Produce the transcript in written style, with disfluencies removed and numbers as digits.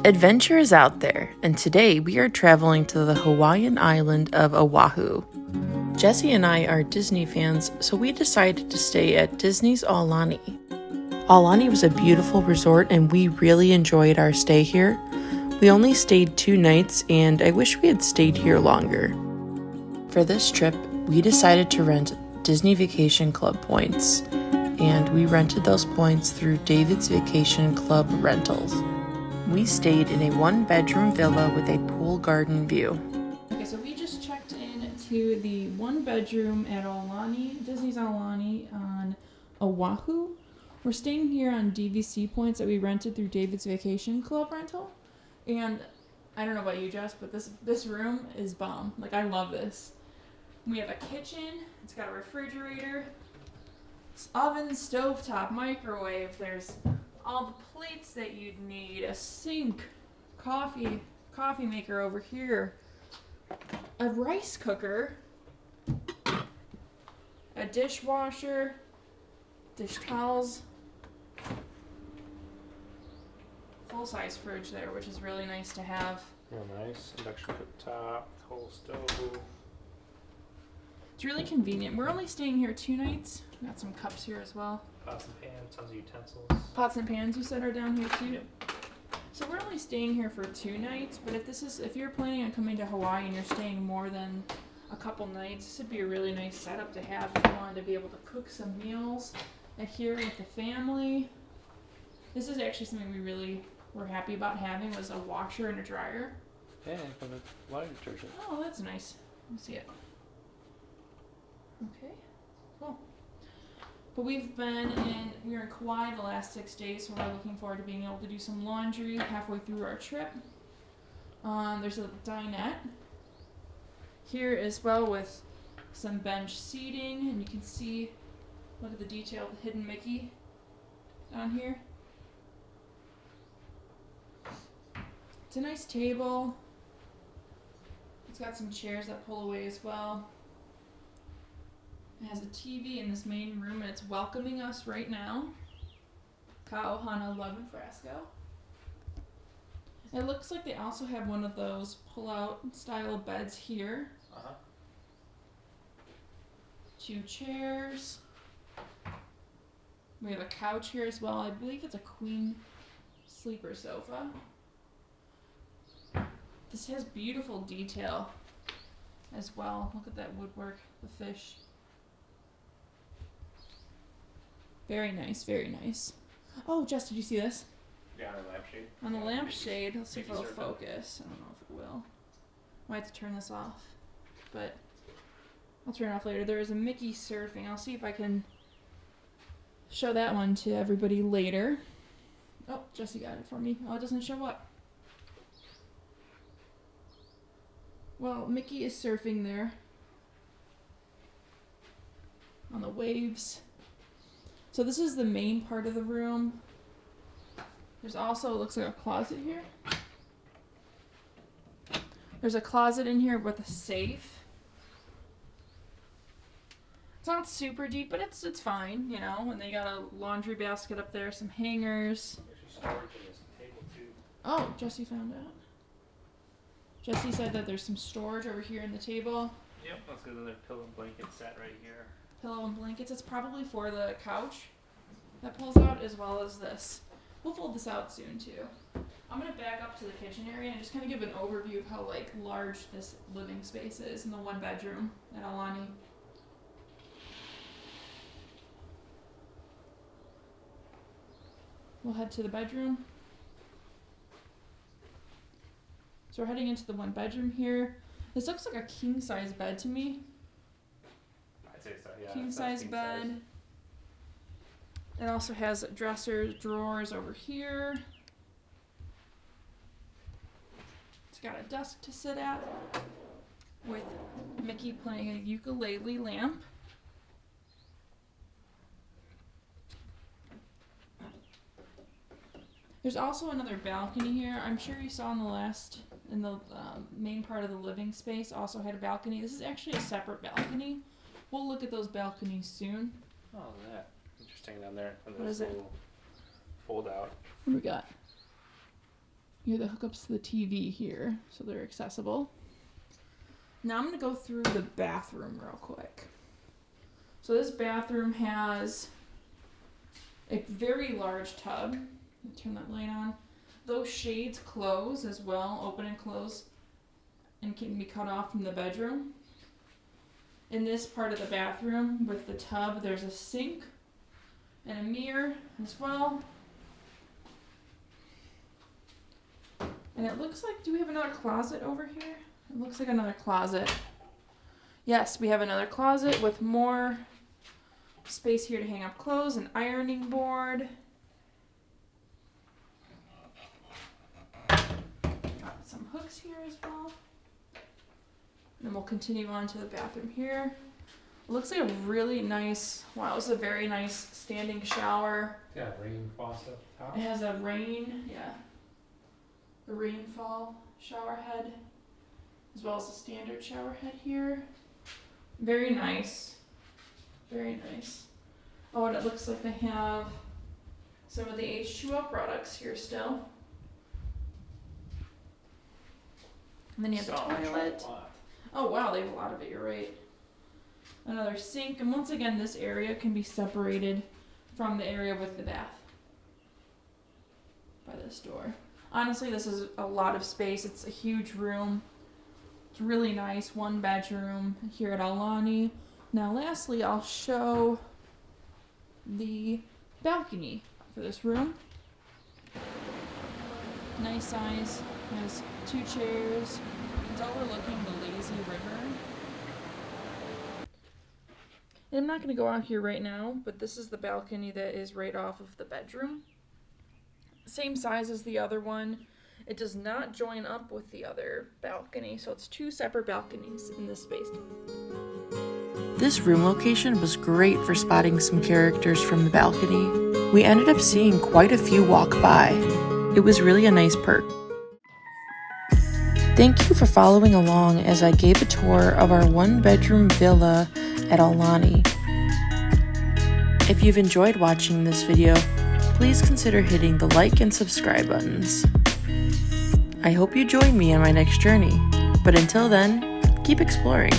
Adventure is out there, and today we are traveling to the Hawaiian island of Oahu. Jesse and I are Disney fans, so we decided to stay at Disney's Aulani. Aulani was a beautiful resort, and we really enjoyed our stay here. We only stayed 2 nights, and I wish we had stayed here longer. For this trip, we decided to rent Disney Vacation Club points, and we rented those points through David's Vacation Club Rentals. We stayed in a 1-bedroom villa with a pool garden view. Okay, so we just checked in to the 1-bedroom at Aulani, Disney's Aulani on Oahu. We're staying here on DVC points that we rented through David's Vacation Club rental. And I don't know about you, Jess, but this room is bomb. Like, I love this. We have a kitchen. It's got a refrigerator, oven, stovetop, microwave. There's all the plates that you'd need, a sink, coffee maker over here, a rice cooker, a dishwasher, dish towels, full-size fridge there, which is really nice to have. Real nice. Induction cooktop, whole stove. It's really convenient. We're only staying here 2 nights. We got some cups here as well. Pots and pans, tons of utensils. Pots and pans you said are down here too. So we're only staying here for 2 nights, but if you're planning on coming to Hawaii and you're staying more than a couple nights, this would be a really nice setup to have if you wanted to be able to cook some meals here with the family. This is actually something we really were happy about having, was a washer and a dryer. Yeah, from the water detergent. Oh, that's nice. Let me see it. Okay, cool. But we were in Kauai the last 6 days, so we're looking forward to being able to do some laundry halfway through our trip. There's a dinette here as well with some bench seating, and you can see, look at the detail of the hidden Mickey down here. It's a nice table. It's got some chairs that pull away as well. It has a TV in this main room, and it's welcoming us right now. Ka'ohana Love and Fresco. It looks like they also have one of those pull-out style beds here. 2 chairs. We have a couch here as well. I believe it's a queen sleeper sofa. This has beautiful detail as well. Look at that woodwork, the fish. Very nice, very nice. Oh, Jess, did you see this? Yeah, on the lampshade. On the lampshade, let's see if Mickey it'll circle. focus. I don't know if it will. Might have to turn this off, but I'll turn it off later. There is a Mickey surfing. I'll see if I can show that one to everybody later. Oh, Jesse got it for me. Oh, it doesn't show up. Well, Mickey is surfing there on the waves. So this is the main part of the room. There's also, it looks like a closet here. There's a closet in here with a safe. It's not super deep, but it's fine, you know. And they got a laundry basket up there, some hangers. There's some storage in this table too. Oh, Jesse found out. Jesse said that there's some storage over here in the table. Yep, let's get another pillow and blanket set right here. Pillow and blankets. It's probably for the couch that pulls out, as well as this. We'll fold this out soon too. I'm gonna back up to the kitchen area and just kind of give an overview of how large this living space is in the 1-bedroom at Aulani. We'll head to the bedroom. So we're heading into the 1-bedroom here. This looks like a king-size bed to me. I'd say so, yeah. King-size bed. It also has dressers, drawers over here. It's got a desk to sit at with Mickey playing a ukulele lamp. There's also another balcony here. I'm sure you saw in the main part of the living space also had a balcony. This is actually a separate balcony. We'll look at those balconies soon. Oh, that. Interesting down there. What is it? Fold out. What do we got? You have the hookups to the TV here, so they're accessible. Now I'm going to go through the bathroom real quick. So this bathroom has a very large tub. Let me turn that light on. Those shades close as well, open and close, and can be cut off from the bedroom. In this part of the bathroom with the tub, there's a sink and a mirror as well. And it looks like, do we have another closet over here? It looks like another closet. Yes, we have another closet with more space here to hang up clothes, an ironing board. Got some hooks here as well. And then we'll continue on to the bathroom here. It looks like a really nice, wow, this is a very nice standing shower. Yeah, rain faucet at the top. It has a rainfall shower head, as well as a standard shower head here. Very nice. Very nice. Oh, and it looks like they have some of the H2O products here still. And then you have the toilet. Oh wow, they have a lot of it, you're right. Another sink, and once again, this area can be separated from the area with the bath by this door. Honestly, this is a lot of space. It's a huge room. It's really nice. 1 bedroom here at Aulani. Now, lastly, I'll show the balcony for this room. Nice size. Has 2 chairs. It's overlooking the lazy river. And I'm not going to go out here right now, but this is the balcony that is right off of the bedroom. Same size as the other one. It does not join up with the other balcony, so it's 2 separate balconies in this space. This room location was great for spotting some characters from the balcony. We ended up seeing quite a few walk by. It was really a nice perk. Thank you for following along as I gave a tour of our 1-bedroom villa at Aulani. If you've enjoyed watching this video, please consider hitting the like and subscribe buttons. I hope you join me on my next journey, but until then, keep exploring.